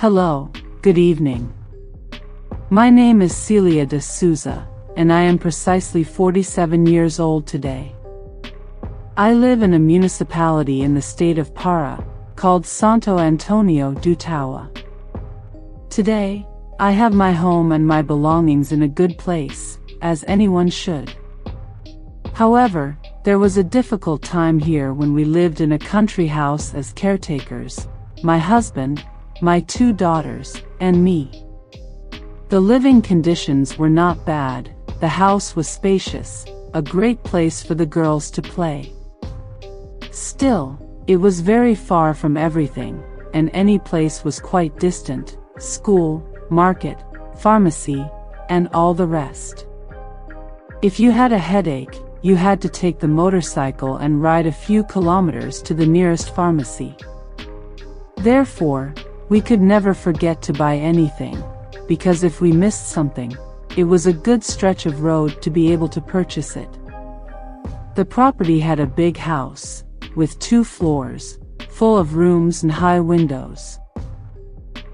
Hello, good evening. My name is Celia de Souza, and I am precisely 47 years old today. I live in a municipality in the state of Para, called Santo Antonio do Taua. Today, I have my home and my belongings in a good place, as anyone should. However, there was a difficult time here when we lived in a country house as caretakers, my husband, my 2 daughters, and me. The living conditions were not bad, the house was spacious, a great place for the girls to play. Still, it was very far from everything, and any place was quite distant, school, market, pharmacy, and all the rest. If you had a headache, you had to take the motorcycle and ride a few kilometers to the nearest pharmacy. Therefore, we could never forget to buy anything, because if we missed something, it was a good stretch of road to be able to purchase it. The property had a big house, with 2 floors, full of rooms and high windows.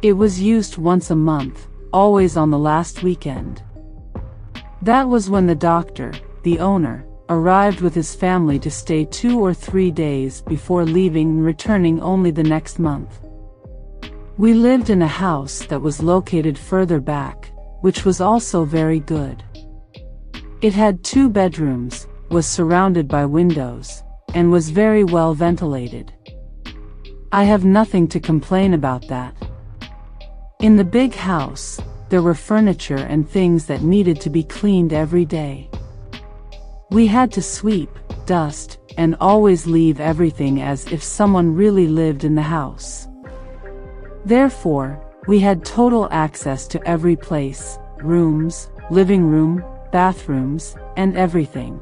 It was used once a month, always on the last weekend. That was when the doctor, the owner, arrived with his family to stay 2 or 3 days before leaving and returning only the next month. We lived in a house that was located further back, which was also very good. It had 2 bedrooms, was surrounded by windows, and was very well ventilated. I have nothing to complain about that. In the big house, there were furniture and things that needed to be cleaned every day. We had to sweep, dust, and always leave everything as if someone really lived in the house. Therefore, we had total access to every place, rooms, living room, bathrooms, and everything.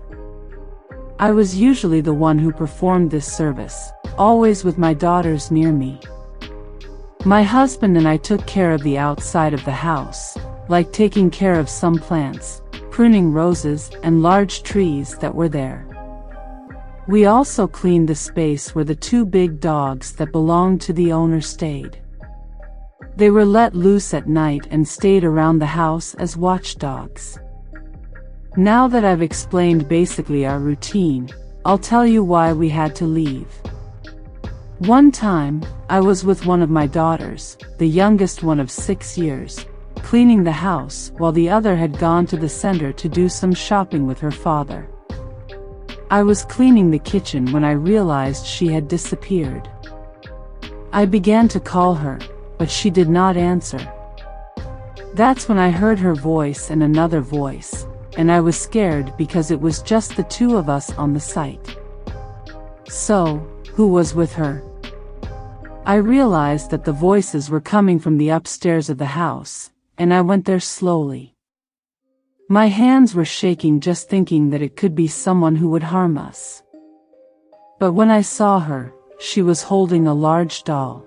I was usually the one who performed this service, always with my daughters near me. My husband and I took care of the outside of the house, like taking care of some plants, pruning roses and large trees that were there. We also cleaned the space where the 2 big dogs that belonged to the owner stayed. They were let loose at night and stayed around the house as watchdogs. Now that I've explained basically our routine, I'll tell you why we had to leave. One time, I was with one of my daughters, the youngest one of 6 years, cleaning the house while the other had gone to the center to do some shopping with her father. I was cleaning the kitchen when I realized she had disappeared. I began to call her, but she did not answer. That's when I heard her voice and another voice, and I was scared because it was just the 2 of us on the site. So, who was with her? I realized that the voices were coming from the upstairs of the house, and I went there slowly. My hands were shaking just thinking that it could be someone who would harm us. But when I saw her, she was holding a large doll.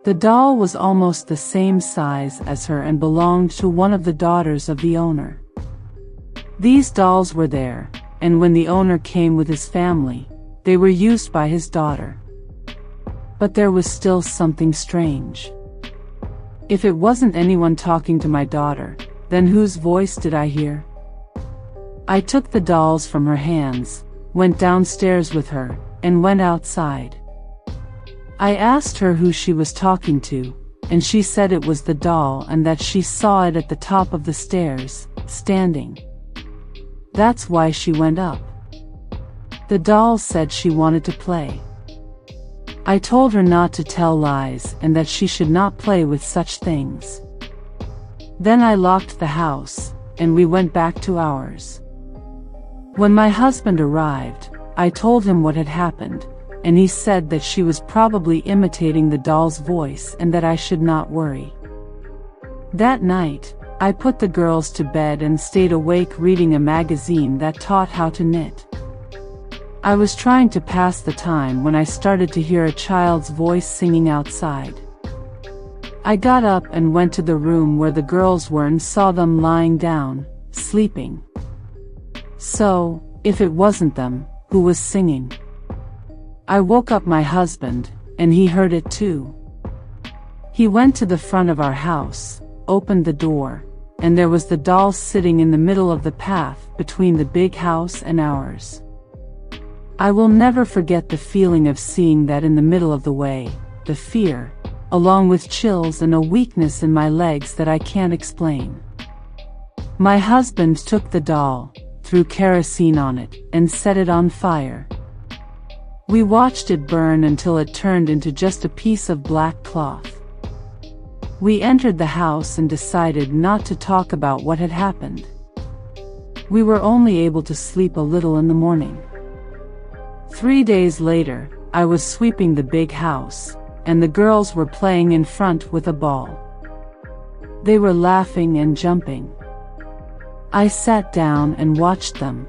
The doll was almost the same size as her and belonged to one of the daughters of the owner. These dolls were there, and when the owner came with his family, they were used by his daughter. But there was still something strange. If it wasn't anyone talking to my daughter, then whose voice did I hear? I took the dolls from her hands, went downstairs with her, and went outside. I asked her who she was talking to, and she said it was the doll and that she saw it at the top of the stairs, standing. That's why she went up. The doll said she wanted to play. I told her not to tell lies and that she should not play with such things. Then I locked the house, and we went back to ours. When my husband arrived, I told him what had happened, and he said that she was probably imitating the doll's voice and that I should not worry. That night, I put the girls to bed and stayed awake reading a magazine that taught how to knit. I was trying to pass the time when I started to hear a child's voice singing outside. I got up and went to the room where the girls were and saw them lying down, sleeping. So, if it wasn't them, who was singing? I woke up my husband, and he heard it too. He went to the front of our house, opened the door, and there was the doll sitting in the middle of the path between the big house and ours. I will never forget the feeling of seeing that in the middle of the way, the fear, along with chills and a weakness in my legs that I can't explain. My husband took the doll, threw kerosene on it, and set it on fire. We watched it burn until it turned into just a piece of black cloth. We entered the house and decided not to talk about what had happened. We were only able to sleep a little in the morning. 3 days later, I was sweeping the big house, and the girls were playing in front with a ball. They were laughing and jumping. I sat down and watched them.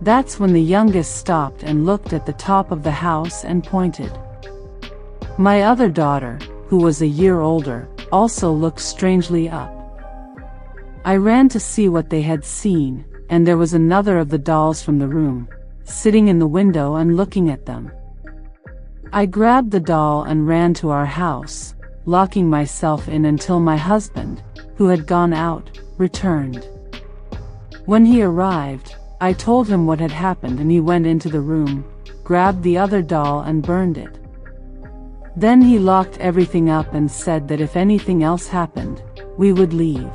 That's when the youngest stopped and looked at the top of the house and pointed. My other daughter, who was a year older, also looked strangely up. I ran to see what they had seen, and there was another of the dolls from the room, sitting in the window and looking at them. I grabbed the doll and ran to our house, locking myself in until my husband, who had gone out, returned. When he arrived, I told him what had happened and he went into the room, grabbed the other doll and burned it. Then he locked everything up and said that if anything else happened, we would leave.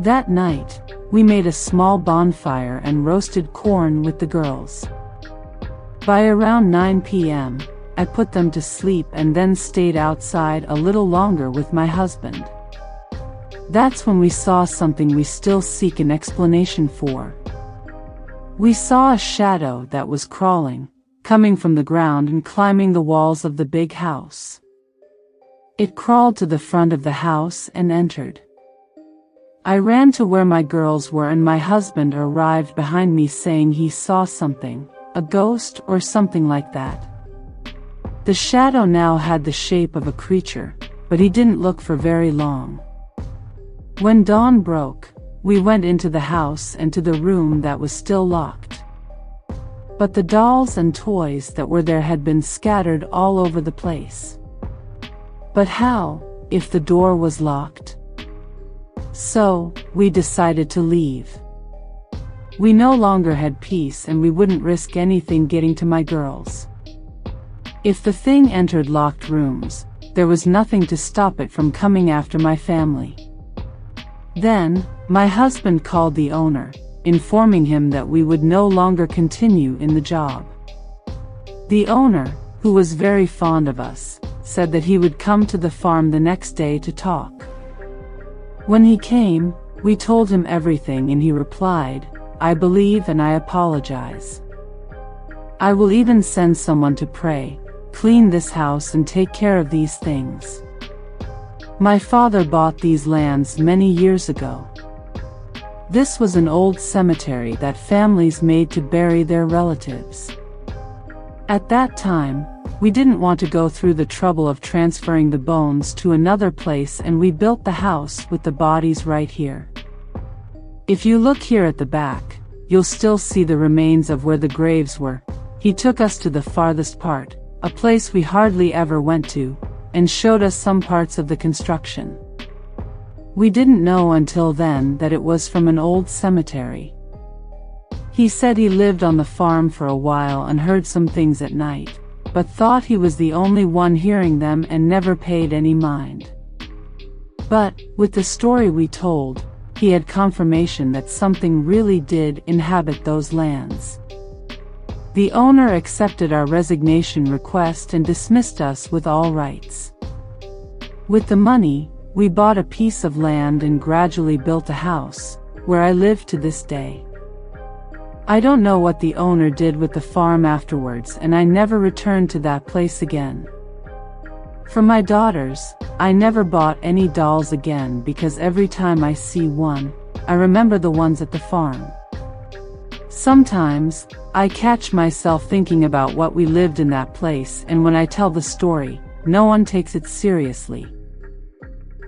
That night, we made a small bonfire and roasted corn with the girls. By around 9 p.m., I put them to sleep and then stayed outside a little longer with my husband. That's when we saw something we still seek an explanation for. We saw a shadow that was crawling, coming from the ground and climbing the walls of the big house. It crawled to the front of the house and entered. I ran to where my girls were and my husband arrived behind me saying he saw something, a ghost or something like that. The shadow now had the shape of a creature, but he didn't look for very long. When dawn broke, we went into the house and to the room that was still locked. But the dolls and toys that were there had been scattered all over the place. But how, if the door was locked? So, we decided to leave. We no longer had peace and we wouldn't risk anything getting to my girls. If the thing entered locked rooms, there was nothing to stop it from coming after my family. Then, my husband called the owner, informing him that we would no longer continue in the job. The owner, who was very fond of us, said that he would come to the farm the next day to talk. When he came, we told him everything and he replied, "I believe and I apologize. I will even send someone to pray, clean this house and take care of these things." My father bought these lands many years ago. This was an old cemetery that families made to bury their relatives. At that time, we didn't want to go through the trouble of transferring the bones to another place and we built the house with the bodies right here. If you look here at the back, you'll still see the remains of where the graves were. He took us to the farthest part, a place we hardly ever went to, and showed us some parts of the construction. We didn't know until then that it was from an old cemetery. He said he lived on the farm for a while and heard some things at night, but thought he was the only one hearing them and never paid any mind. But, with the story we told, he had confirmation that something really did inhabit those lands. The owner accepted our resignation request and dismissed us with all rights. With the money, we bought a piece of land and gradually built a house, where I live to this day. I don't know what the owner did with the farm afterwards and I never returned to that place again. For my daughters, I never bought any dolls again because every time I see one, I remember the ones at the farm. Sometimes, I catch myself thinking about what we lived in that place and when I tell the story, no one takes it seriously.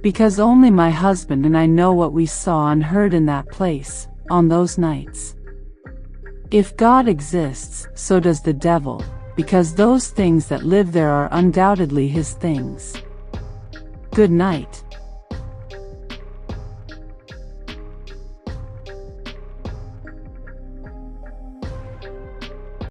Because only my husband and I know what we saw and heard in that place, on those nights. If God exists, so does the devil, because those things that live there are undoubtedly his things. Good night.